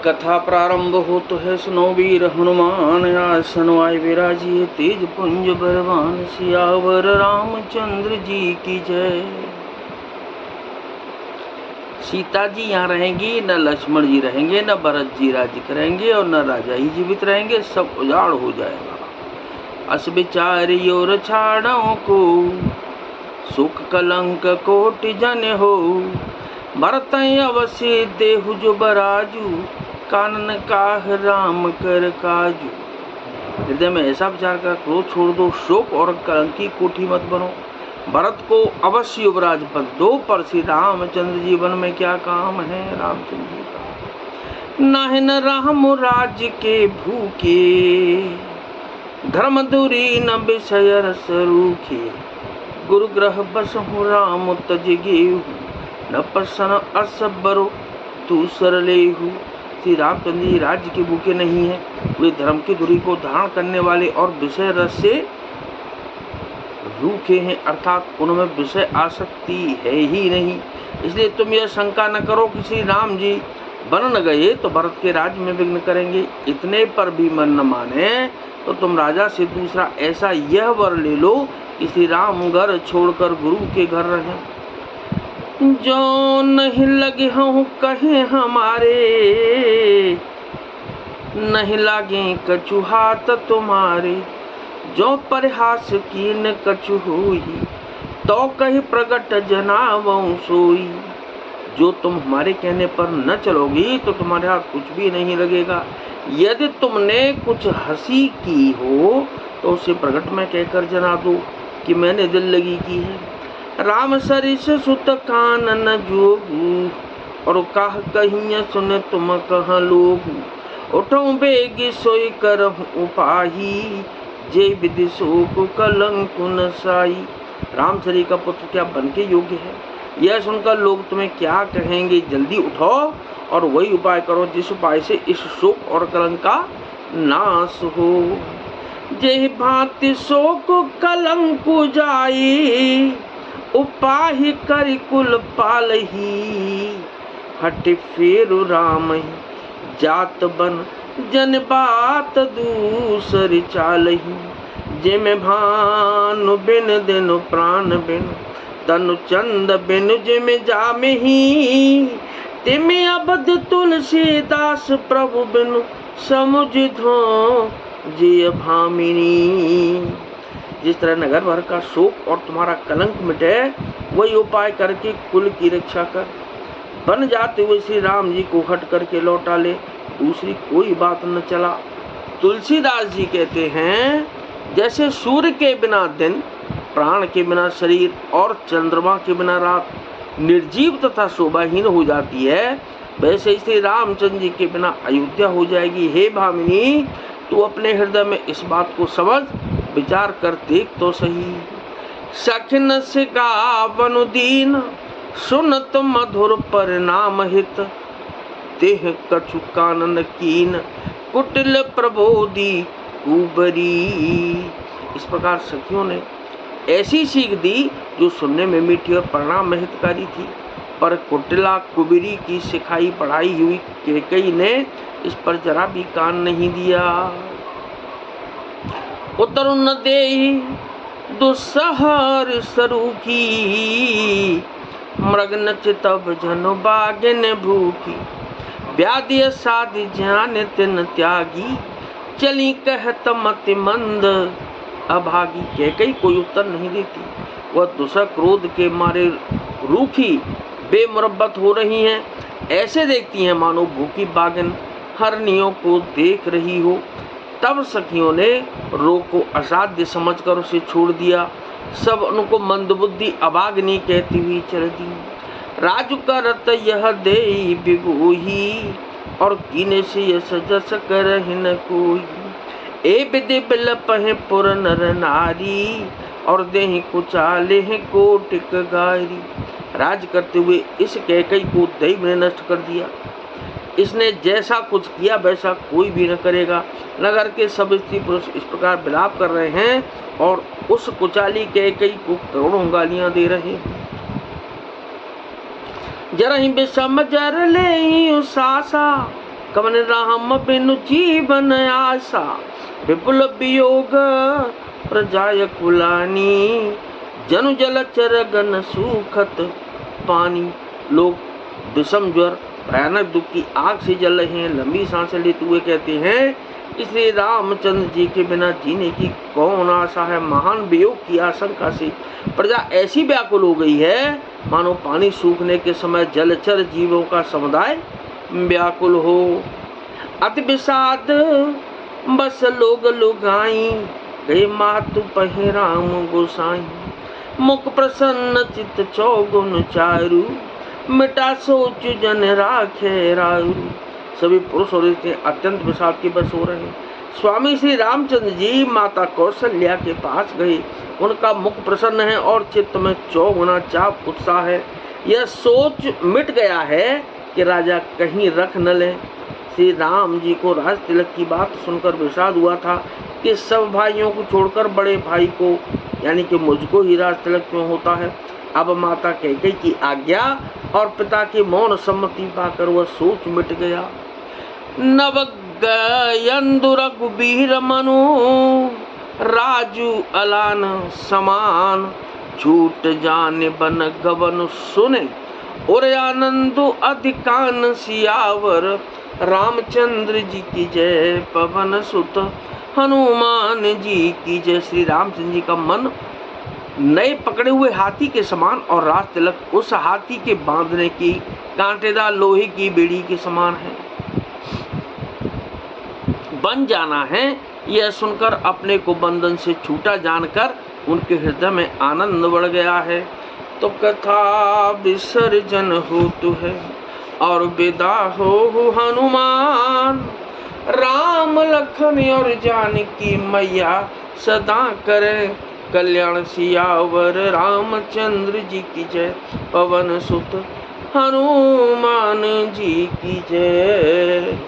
कथा प्रारंभ हो तो है सुनो वीर हनुमान आसन आए विराजिए तेज पुंज बलवान सियावर रामचंद्र जी की जय। सीता जी यहाँ रहेंगी, न लक्ष्मण जी रहेंगे, न भरत जी राज्य करेंगे और न राजा ही जीवित रहेंगे, सब उजाड़ हो जाएगा। अस विचार योर छाड़ों को सुख कलंक कोटि जन हो, भरत अवश्य देहु जो बराजू, कानन काह राम कर काजू। हृदय में ऐसा विचार कर क्रोध छोड़ दो, शोक और कलंक की कोठी मत बनो, भरत को अवश्य युवराज पद दो, पर श्री रामचंद्र जीवन में क्या काम है रामचंद्र जी का। नाहि न राम राज्य के भूखे, धर्म दूरी न विषय रस रूखे, गुरु ग्रह बस हूँ राम तज गेहू, न प्रसन्न असबरो तू सरलेहू। श्री रामचंद्र जी राज्य के भूखे नहीं है, वे धर्म की धुरी को धारण करने वाले और विषय रस से रूखे हैं, अर्थात उनमें विषय आसक्ति है ही नहीं। इसलिए तुम यह शंका न करो कि श्री राम जी बन न गए तो भरत के राज्य में विघ्न करेंगे। इतने पर भी मन न माने तो तुम राजा से दूसरा ऐसा यह वर ले लो कि श्री राम घर छोड़कर गुरु के घर रहें। जो नहीं लगे हूँ कहे हमारे, नहीं लागे कछु हाथ तुम्हारे, जो परिहास कीन कछु हुई, तो कही प्रगट जनावं सोई। जो तुम हमारे कहने पर न चलोगी तो तुम्हारे हाथ कुछ भी नहीं लगेगा। यदि तुमने कुछ हंसी की हो तो उसे प्रगट में कहकर जना दो कि मैंने दिल लगी की है। राम सरिस सुत कानन जोगू, और कह कहिया सुन तुम कह लोगू। उठो बेगी सोई करहु उपाही, जे विधि शोक कलंक न साई। रामचरी का पुत्र क्या बन के योग्य है, यह सुनकर लोग तुम्हें क्या कहेंगे। जल्दी उठो और वही उपाय करो जिस उपाय से इस शोक और कलंक का नाश हो। जे भांति शोक कलंक जाई, उपाय करि कुल पालही। हट फेरु राम जात बन, जन बात दूसर चालही। जिम भानु बिन दिन प्राण बिन, तनु चंद बिन जिम जामही। तिम अबद तुलसीदास प्रभु बिनु, समुझ धो जिय भामिनी। जिस तरह नगर भर का शोक और तुम्हारा कलंक मिटे, वही उपाय करके कुल की रक्षा कर। बन जाते हुए श्री राम जी को हट करके लौटा ले, दूसरी कोई बात न चला। तुलसीदास जी कहते हैं, जैसे सूर्य के बिना दिन, प्राण के बिना शरीर और चंद्रमा के बिना रात निर्जीव तथा शोभाहीन हो जाती है, वैसे श्री रामचंद्र जी के बिना अयोध्या हो जाएगी। हे भामिनी, तू अपने हृदय में इस बात को समझ, विचार कर देख तो सही। सखन से गावनु दीन, सुनत मधुर परिणाम हित। तेह कछु कानन कीन, कुटिल प्रबोधि कुबरी। इस प्रकार सखियों ने ऐसी सीख दी जो सुनने में मीठी और परिणाम में हितकारी थी, पर कुटिला कुबरी की सिखाई पढ़ाई हुई कैकेयी ने इस पर जरा भी कान नहीं दिया। उतर न देहि दुस्सहर सरूखी, मृग नचितब जनु बागिन भूखी। व्याधि साधि ज्ञान तिन त्यागी, चली कहत मति मंद अभागी। कैकेयी कोई उत्तर नहीं देती, वह दुसह क्रोध के मारे रूखी बेमुरब्बत हो रही हैं, ऐसे देखती हैं मानो भूखी बागिन हरनियों को देख रही हो। तब सखियों ने रोग को असाध्य समझकर उसे छोड़ दिया, सब उनको मंदबुद्धि अभागिनी कहती हुई चल दी। राजु करत यह देई बिगोही, और कीने से यस जस करहि न कोई। ए विधि बिलप है पुर नर नारी, और देहि कुचाले हैं कोटिक गारी। राज करते हुए इस कैकेयी को दैव ने नष्ट कर दिया। इसने जैसा कुछ किया वैसा कोई भी न करेगा। नगर के सब स्त्री पुरुष इस प्रकार विलाप कर रहे हैं और उस कुचाली कैकेयी को करोड़ों गालियां दे रहे हैं। जरहि विषम जर ले सासा, कवन राम बिनु जीवन आशा, विपुल वियोग प्रजाय कुलानी, जनु जलचर गन सूखत पानी। लोग विषम ज्वर भयानक दुख की आग से जल रहे हैं, लंबी सांसें लेते हुए कहते हैं कि श्री रामचंद्र जी के बिना जीने की कौन आशा है। महान वियोग की आशंका से प्रजा ऐसी व्याकुल हो गई है मानो पानी सूखने के समय जलचर जीवों का समुदाय व्याकुल हो। अति विषाद बस लोग लुगाई, गए मातु पहे राम गोसाई। मुख प्रसन्न चित चौगुन चारु, मिटा सोच जन राखे राउ। सभी पुरुष और स्त्रियां अत्यंत विषाद के बस हो रहे हैं। स्वामी श्री रामचंद्र जी माता कौशल्या के पास गए। उनका मुख प्रसन्न है और चित्त में चौगुना चाप उत्साह है। यह सोच मिट गया है कि राजा कहीं रख न ले। श्री राम जी को राज तिलक की बात सुनकर विषाद हुआ था कि सब भाइयों को छोड़कर बड़े भाई को यानी कि मुझको ही राज तिलक क्यों होता है। अब माता कैकेयी की आज्ञा और पिता की मौन सम्मति पाकर वह सोच मिट गया। नवगयंदु रघुबीर मनु, राजू अलान समान। झूठ जाने बन गवन सुने, और आनंदो अधिकान सियावर। रामचंद्र जी की जय, पवन सुत हनुमान जी की जय। श्री रामचंद्र जी का मन नए पकड़े हुए हाथी के समान और राज तिलक उस हाथी के बांधने की कांटेदार लोहे की बेड़ी के समान है। बन जाना है यह सुनकर अपने को बंधन से छूटा जानकर उनके हृदय में आनंद बढ़ गया है। तो कथा विसर्जन होतु है और विदा हो हनुमान। राम लखन और जानकी मैया सदा करें कल्याण सियावर। रामचंद्र जी की जय, पवन सुत हनुमान जी की जय।